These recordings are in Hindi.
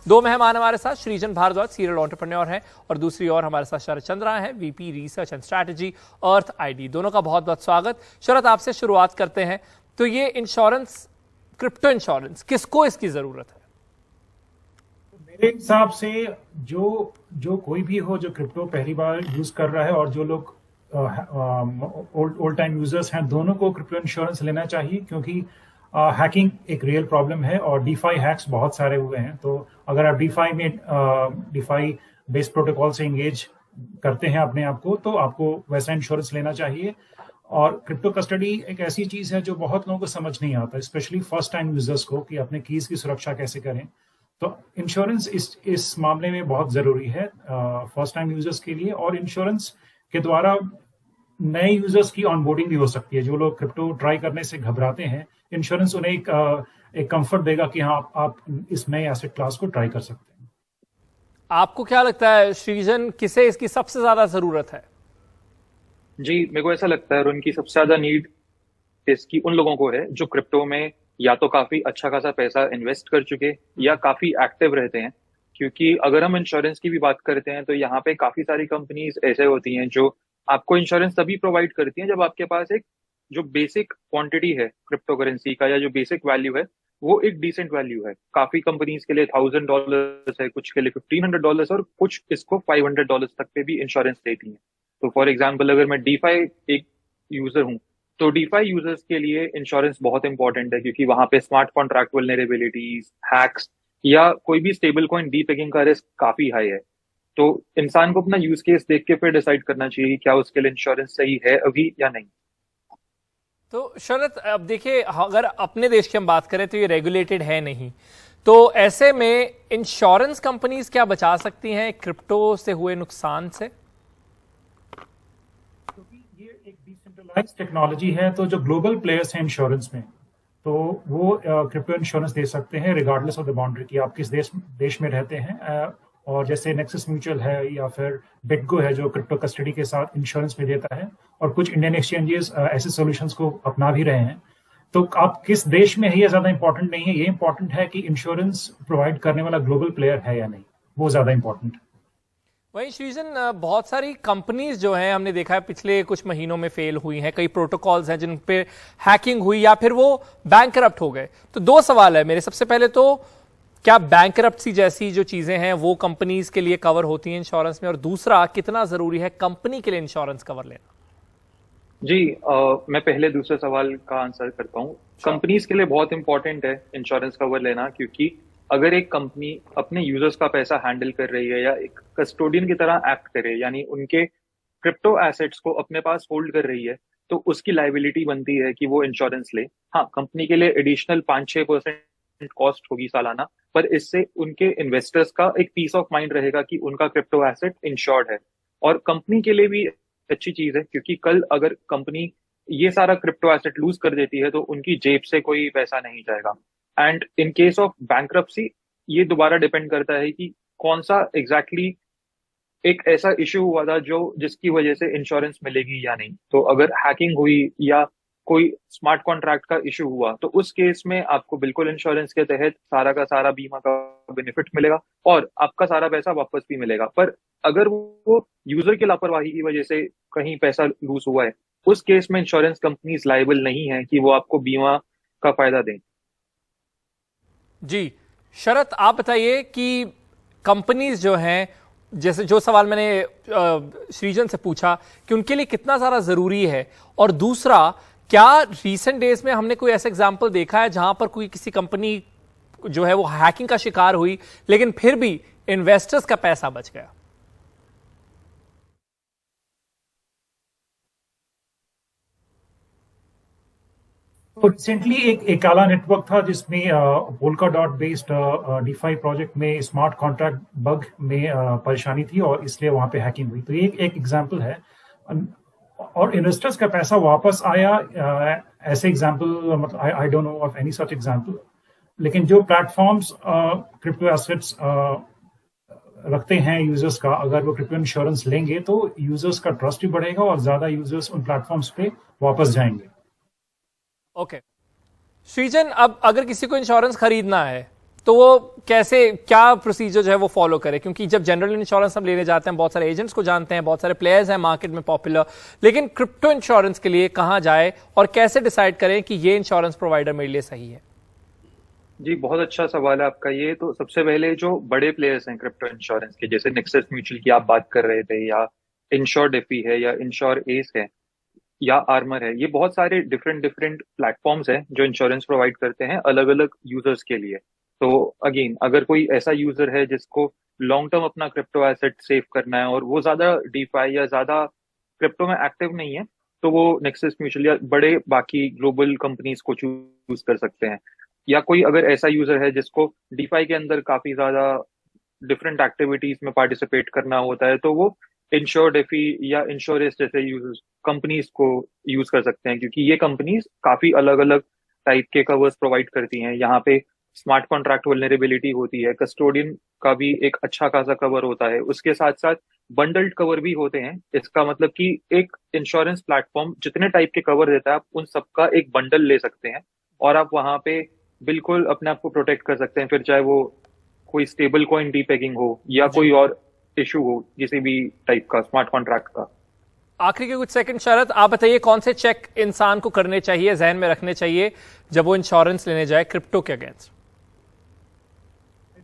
दो मेहमान हमारे साथ, सृजन भारद्वाज सीरियल एंटरप्रेन्योर हैं और दूसरी ओर हमारे साथ शरद चंद्रा हैं, VP research and strategy earth ID. दोनों का बहुत बहुत स्वागत। शरद, आपसे शुरुआत करते हैं। तो ये इंश्योरेंस, क्रिप्टो इंश्योरेंस, किसको इसकी जरूरत है? मेरे हिसाब से जो कोई भी हो जो क्रिप्टो पहली बार यूज कर रहा है और जो लोग ओल्ड टाइम यूजर्स हैं, दोनों को क्रिप्टो इंश्योरेंस लेना चाहिए, क्योंकि हैकिंग एक रियल प्रॉब्लम है और डीफाई हैक्स बहुत सारे हुए हैं। तो अगर आप डीफाई बेस्ड प्रोटोकॉल से इंगेज करते हैं अपने आप को, तो आपको वैसा इंश्योरेंस लेना चाहिए। और क्रिप्टो कस्टडी एक ऐसी चीज है जो बहुत लोगों को समझ नहीं आता, स्पेशली फर्स्ट टाइम यूजर्स को, कि अपने कीज की सुरक्षा कैसे करें। तो इंश्योरेंस इस मामले में बहुत जरूरी है फर्स्ट टाइम यूजर्स के लिए। और इंश्योरेंस के द्वारा नए यूजर्स की ऑनबोर्डिंग भी हो सकती है। जो लोग क्रिप्टो ट्राई करने से घबराते हैं, इंश्योरेंस उन्हें एक कंफर्ट देगा कि हाँ, आप इस नए एसेट क्लास को ट्राई कर सकते हैं। आपको क्या लगता है सृजन, किसे इसकी सबसे ज्यादा जरूरत है? जी, मेरे को ऐसा लगता है उनकी सबसे ज्यादा नीड इसकी उन लोगों को है जो क्रिप्टो में या तो काफी अच्छा खासा पैसा इन्वेस्ट कर चुके या काफी एक्टिव रहते हैं। क्योंकि अगर हम इंश्योरेंस की भी बात करते हैं तो यहाँ पे काफी सारी कंपनीज ऐसे होती हैं जो आपको इंश्योरेंस तभी प्रोवाइड करती हैं जब आपके पास एक जो बेसिक क्वांटिटी है क्रिप्टो करेंसी का, या जो बेसिक वैल्यू है वो एक डिसेंट वैल्यू है। काफी कंपनीज के लिए $1000 है, कुछ के लिए $1500 और कुछ इसको $500 तक पे भी इंश्योरेंस देती हैं। तो फॉर एग्जाम्पल, अगर मैं डीफाई एक यूजर हूँ तो डीफाई यूजर्स के लिए इंश्योरेंस बहुत इंपॉर्टेंट है, क्योंकि वहां पे स्मार्ट कॉन्ट्रैक्ट वल्नरेबिलिटीज, हैक्स या कोई भी स्टेबल कॉइन डीपेगिंग का रिस्क काफी हाई है। तो इंसान को अपना यूज केस देख के फिर डिसाइड करना चाहिए क्या उसके लिए इंश्योरेंस सही है अभी या नहीं। तो शरद, अब देखिए, अगर अपने देश की हम बात करें तो ये रेगुलेटेड है नहीं, तो ऐसे में इंश्योरेंस कंपनीज क्या बचा सकती हैं क्रिप्टो से हुए नुकसान से? क्योंकि ये एक डिसेंट्रलाइज्ड टेक्नोलॉजी है, तो जो ग्लोबल प्लेयर्स हैं इंश्योरेंस में, तो वो क्रिप्टो इंश्योरेंस दे सकते हैं रिगार्डलेस ऑफ द बाउंड्री कि आप किस देश में रहते हैं। और जैसे नेक्सस म्यूचुअल है या फिर बिटगो है जो क्रिप्टो कस्टडी के साथ इंश्योरेंस में देता है, और कुछ इंडियन एक्सचेंजेस ऐसे सॉल्यूशंस को अपना भी रहे हैं। तो आप किस देश में है ये ज्यादा इंपॉर्टेंट नहीं है, ये इंपॉर्टेंट है कि इंश्योरेंस प्रोवाइड करने वाला ग्लोबल प्लेयर है या नहीं, वो ज्यादा इंपॉर्टेंट है। वहीं सृजन, बहुत सारी कंपनीज जो हैं हमने देखा है पिछले कुछ महीनों में फेल हुई हैं। कई प्रोटोकॉल्स हैं जिन पे हैकिंग हुई या फिर वो बैंकरप्ट हो गए। तो दो सवाल है मेरे। सबसे पहले तो क्या बैंकरप्सी जैसी जो चीजें हैं वो कंपनीज के लिए कवर होती हैं इंश्योरेंस में, और दूसरा, कितना जरूरी है कंपनी के लिए इंश्योरेंस कवर लेना? जी, मैं पहले दूसरे सवाल का आंसर करता हूँ। कंपनीज के लिए बहुत इंपॉर्टेंट है इंश्योरेंस कवर लेना, क्योंकि अगर एक कंपनी अपने यूजर्स का पैसा हैंडल कर रही है या एक कस्टोडियन की तरह एक्ट करे, यानी उनके क्रिप्टो एसेट्स को अपने पास होल्ड कर रही है, तो उसकी लायबिलिटी बनती है कि वो इंश्योरेंस ले। हाँ, कंपनी के लिए एडिशनल 5-6% कॉस्ट होगी सालाना, पर इससे उनके इन्वेस्टर्स का एक पीस ऑफ माइंड रहेगा कि उनका क्रिप्टो एसेट इंश्योर्ड है। और कंपनी के लिए भी अच्छी चीज है, क्योंकि कल अगर कंपनी ये सारा क्रिप्टो एसेट लूज कर देती है तो उनकी जेब से कोई पैसा नहीं जाएगा। And in case of bankruptcy ये दोबारा डिपेंड करता है कि कौन सा एग्जैक्टली एक ऐसा इश्यू हुआ था जो जिसकी वजह से इंश्योरेंस मिलेगी या नहीं। तो अगर हैकिंग हुई या कोई स्मार्ट कॉन्ट्रैक्ट का इश्यू हुआ तो उस केस में आपको बिल्कुल इंश्योरेंस के तहत सारा का सारा बीमा का बेनिफिट मिलेगा और आपका सारा पैसा वापस भी मिलेगा। पर अगर वो यूजर की लापरवाही की वजह से कहीं पैसा लूज हुआ है, उस केस में इंश्योरेंस कंपनीज लायबल नहीं है कि वो आपको बीमा का फायदा दें। जी शरद, आप बताइए कि कंपनीज जो हैं, जैसे जो सवाल मैंने सृजन से पूछा कि उनके लिए कितना सारा जरूरी है, और दूसरा, क्या रीसेंट डेज में हमने कोई ऐसा एग्जांपल देखा है जहां पर कोई किसी कंपनी जो है वो हैकिंग का शिकार हुई लेकिन फिर भी इन्वेस्टर्स का पैसा बच गया? तो रिसेंटली एक काला नेटवर्क था जिसमें polka dot based DeFi project में स्मार्ट कॉन्ट्रैक्ट बग में परेशानी थी और इसलिए वहां पे हैकिंग हुई। तो ये एक एग्जांपल है, और इन्वेस्टर्स का पैसा वापस आया। ऐसे एग्जांपल मतलब I don't know of any such example. लेकिन जो प्लेटफॉर्म्स क्रिप्टो एसेट्स रखते हैं यूजर्स का, अगर वो क्रिप्टो इंश्योरेंस लेंगे तो यूजर्स का ट्रस्ट भी बढ़ेगा और ज्यादा यूजर्स उन प्लेटफॉर्म्स पे वापस जाएंगे। ओके सृजन, अब अगर किसी को इंश्योरेंस खरीदना है तो वो कैसे, क्या प्रोसीजर जो है वो फॉलो करे? क्योंकि जब जनरल इंश्योरेंस हम लेने जाते हैं, बहुत सारे एजेंट्स को जानते हैं, बहुत सारे प्लेयर्स हैं मार्केट में पॉपुलर, लेकिन क्रिप्टो इंश्योरेंस के लिए कहाँ जाए और कैसे डिसाइड करें कि ये इंश्योरेंस प्रोवाइडर मेरे लिए सही है? जी, बहुत अच्छा सवाल है आपका ये। तो सबसे पहले जो बड़े प्लेयर्स हैं क्रिप्टो इंश्योरेंस के, जैसे नेक्सस म्यूचुअल की आप बात कर रहे थे, या इंश्योर डेफी है, या इंश्योर एस है, या आर्मर है, ये बहुत सारे डिफरेंट डिफरेंट प्लेटफॉर्म्स हैं जो इंश्योरेंस प्रोवाइड करते हैं अलग अलग यूजर्स के लिए। तो अगेन, अगर कोई ऐसा यूजर है जिसको लॉन्ग टर्म अपना क्रिप्टो एसेट सेव करना है और वो ज्यादा डीफाई या ज्यादा क्रिप्टो में एक्टिव नहीं है, तो वो नेक्सस म्यूचुअल या बड़े बाकी ग्लोबल कंपनीज को चूज कर सकते हैं। या कोई अगर ऐसा यूजर है जिसको डीफाई के अंदर काफी ज्यादा डिफरेंट एक्टिविटीज में पार्टिसिपेट करना होता है, तो वो इंश्योर डेफी या इंश्योरेंस जैसे यूजर्स कंपनीज को यूज कर सकते हैं, क्योंकि ये कंपनीज काफी अलग अलग टाइप के कवर्स प्रोवाइड करती हैं। यहाँ पे स्मार्ट कॉन्ट्रैक्ट वल्नरेबिलिटी होती है, कस्टोडियन का भी एक अच्छा खासा कवर होता है, उसके साथ साथ बंडल्ड कवर भी होते हैं। इसका मतलब कि एक इंश्योरेंस प्लेटफॉर्म जितने टाइप के कवर देता है, आप उन सबका एक बंडल ले सकते हैं और आप वहां पे बिल्कुल अपने आप को प्रोटेक्ट कर सकते हैं, फिर चाहे वो कोई स्टेबल कॉइन डीपेगिंग हो या कोई और इशू हो किसी भी टाइप का स्मार्ट कॉन्ट्रैक्ट का। आखिरी के कुछ सेकंड शरद, आप बताइए कौन से चेक इंसान को करने चाहिए, जहन में रखने चाहिए जब वो इंश्योरेंस लेने जाए क्रिप्टो के अगेंस्ट?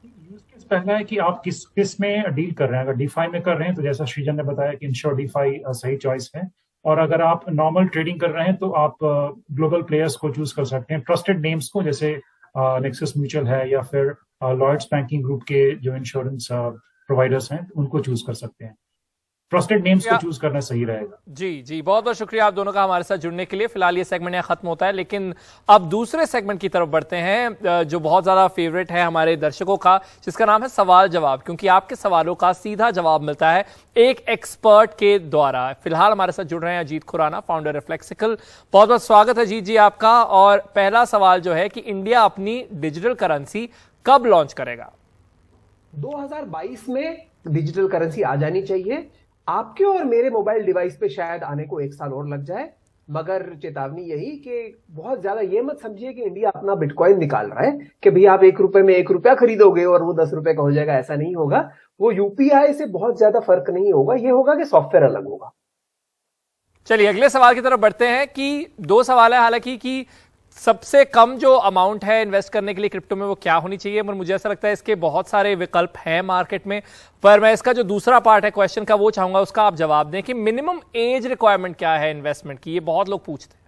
यूज केस पहला है कि आप किस में डील कर रहे हैं। अगर डीफाई में कर रहे हैं तो जैसा सृजन ने बताया कि इंश्योर डीफाई सही चॉइस है, और अगर आप नॉर्मल ट्रेडिंग कर रहे हैं तो आप ग्लोबल प्लेयर्स को चूज कर सकते हैं, ट्रस्टेड नेम्स को, जैसे नेक्सस म्यूचुअल है या फिर लॉयड्स बैंकिंग ग्रुप के जो इंश्योरेंस प्रोवाइडर्स हैं उनको चूज कर सकते हैं। ट्रस्टेड नेम्स को चूज करना सही रहेगा। जी जी, बहुत बहुत शुक्रिया आप दोनों का हमारे साथ जुड़ने के लिए। फिलहाल ये सेगमेंट यहाँ खत्म होता है, लेकिन अब दूसरे सेगमेंट की तरफ बढ़ते हैं जो बहुत ज्यादा फेवरेट है हमारे दर्शकों का, जिसका नाम है सवाल जवाब, क्योंकि आपके सवालों का सीधा जवाब मिलता है एक एक्सपर्ट के द्वारा। फिलहाल हमारे साथ जुड़ रहे हैं अजीत खुराना, फाउंडर रिफ्लेक्सिकल। बहुत बहुत स्वागत है अजीत जी आपका। और पहला सवाल जो है कि इंडिया अपनी डिजिटल करेंसी कब लॉन्च करेगा? 2022 में डिजिटल करेंसी आ जानी चाहिए। आपके और मेरे मोबाइल डिवाइस पे शायद आने को 1 साल और लग जाए, मगर चेतावनी यही कि बहुत ज्यादा ये मत समझिए कि इंडिया अपना बिटकॉइन निकाल रहा है कि भैया आप 1 रुपए में 1 रुपया खरीदोगे और वो 10 रुपए का हो जाएगा। ऐसा नहीं होगा। वो यूपीआई से बहुत ज्यादा फर्क नहीं होगा। ये होगा कि सॉफ्टवेयर अलग होगा। चलिए अगले सवाल की तरफ बढ़ते हैं कि 2 सवाल है हालांकि, कि सबसे कम जो अमाउंट है इन्वेस्ट करने के लिए क्रिप्टो में वो क्या होनी चाहिए, पर मुझे ऐसा लगता है इसके बहुत सारे विकल्प हैं मार्केट में। पर मैं इसका जो दूसरा पार्ट है क्वेश्चन का वो चाहूंगा उसका आप जवाब दें कि मिनिमम एज रिक्वायरमेंट क्या है इन्वेस्टमेंट की, ये बहुत लोग पूछते हैं।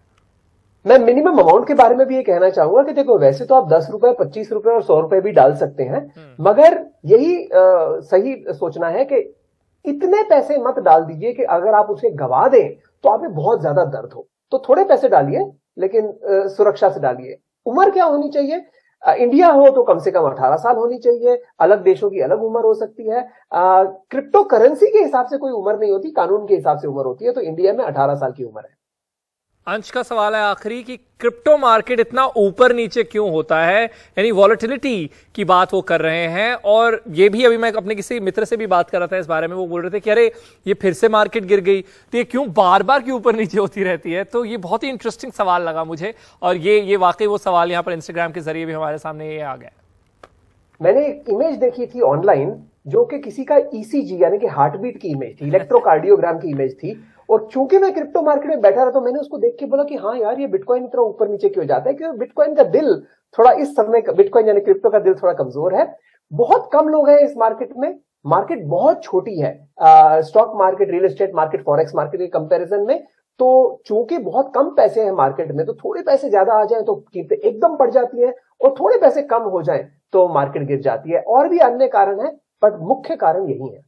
मैं मिनिमम अमाउंट के बारे में भी ये कहना चाहूंगा कि देखो, वैसे तो आप 10 रुपए, 25 रुपए और 100 रुपए भी डाल सकते हैं, मगर यही सही सोचना है कि इतने पैसे मत डाल दीजिए कि अगर आप उसे गवा दें तो आप में बहुत ज्यादा दर्द हो। तो थोड़े पैसे डालिए, लेकिन सुरक्षा से डालिए। उम्र क्या होनी चाहिए? इंडिया हो तो कम से कम 18 साल होनी चाहिए। अलग देशों की अलग उम्र हो सकती है। क्रिप्टो करेंसी के हिसाब से कोई उम्र नहीं होती, कानून के हिसाब से उम्र होती है। तो इंडिया में 18 साल की उम्र है। अंश का सवाल है आखिरी कि क्रिप्टो मार्केट इतना ऊपर नीचे क्यों होता है, यानी वॉलेटिलिटी की बात वो कर रहे हैं। और ये भी अभी मैं अपने किसी मित्र से भी बात कर रहा था इस बारे में, वो बोल रहे थे कि अरे ये फिर से मार्केट गिर गई, तो ये क्यों बार बार क्यों ऊपर नीचे होती रहती है? तो ये बहुत ही इंटरेस्टिंग सवाल लगा मुझे, और ये वाकई वो सवाल यहाँ पर इंस्टाग्राम के जरिए भी हमारे सामने ये आ गया। मैंने एक इमेज देखी थी ऑनलाइन, जो कि किसी का ईसीजी यानी कि हार्टबीट की इमेज थी, इलेक्ट्रोकार्डियोग्राम की इमेज थी। और चूंकि मैं क्रिप्टो मार्केट में बैठा रहा, तो मैंने उसको देख के बोला कि हाँ यार, ये बिटकॉइन इतना ऊपर नीचे क्यों जाता है? क्योंकि बिटकॉइन का दिल थोड़ा इस समय, बिटकॉइन यानी क्रिप्टो का दिल थोड़ा कमजोर है। बहुत कम लोग हैं इस मार्केट में। मार्केट बहुत छोटी है stock market, real estate market, forex market के कंपैरिजन में। तो चूंकि बहुत कम पैसे हैं मार्केट में, तो थोड़े पैसे ज्यादा आ जाए तो कीमतें एकदम बढ़ जाती है, और थोड़े पैसे कम हो जाए तो मार्केट गिर जाती है। और भी अन्य कारण है, बट मुख्य कारण यही है।